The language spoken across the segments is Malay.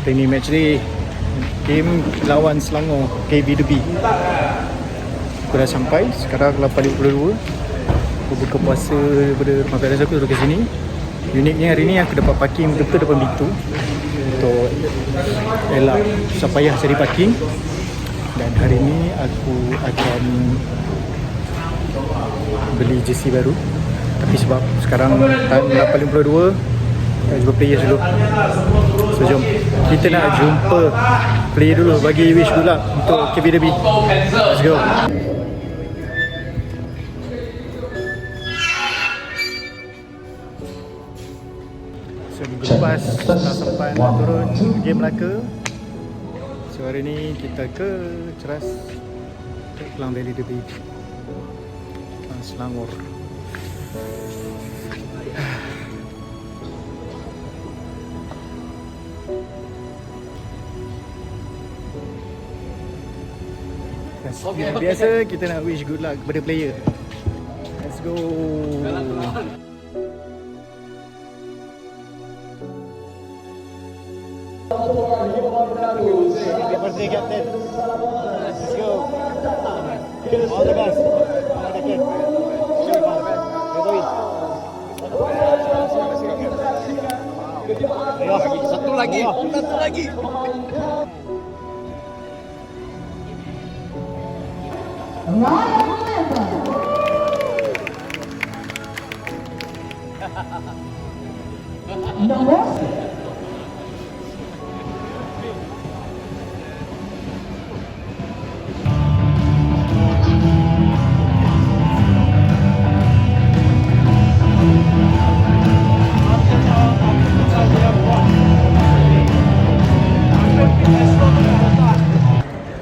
Ini match day, game lawan Selangor KB Derby. Aku dah sampai, sekarang 8.52. Aku buka puasa daripada rumah parents aku turun ke sini. Uniknya hari ni aku dapat parking betul-betul depan pintu untuk elak susah payah cari parking. Dan hari ni aku akan beli jersey baru. Tapi sebab sekarang time 8.52, nak jumpa player dulu. So jom, kita nak jumpa player dulu, bagi wish good luck untuk KB Derby. Let's go. So minggu lepas dah sempat nak turun game Melaka. So hari ni kita ke Ceras, ke Klang Valley Derby, Selangor. Biasa kita nak wish good luck kepada player. Let's go. Happy birthday, Captain. Let's go. All the best. Satu lagi.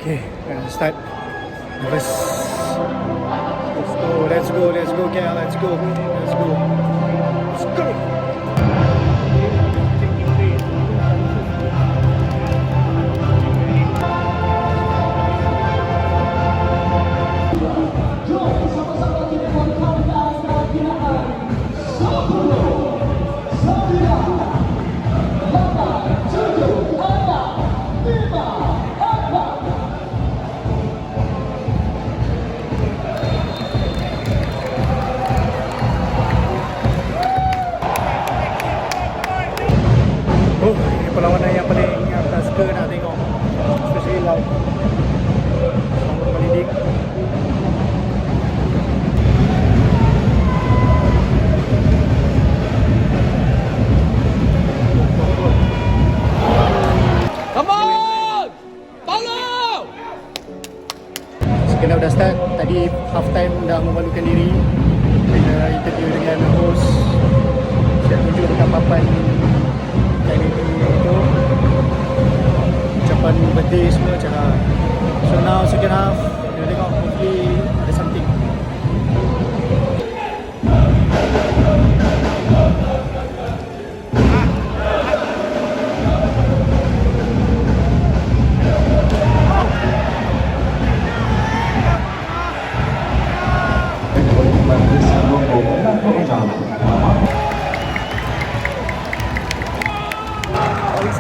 Okay, start. Let's go, KL, let's go. Ini perlawanan yang paling aku suka nak tengok, especially live. Selangor Malidik. Come on! Follow! Sekenap dah start. Tadi half time dah memalukan diri. Kena interview dengan host. Saya tunjuk dekat papan tadi tu ucapan birthday semua cakap. So now second half, kita tengok hopefully ada something.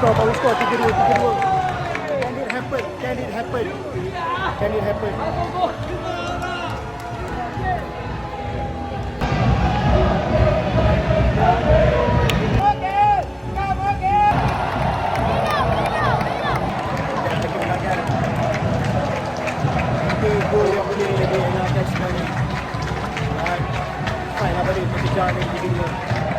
Power score 3-2. Can it happen? Gol yang boleh lebih elakkan sebenarnya. Fine lah balik, kita kejar lagi 3-2.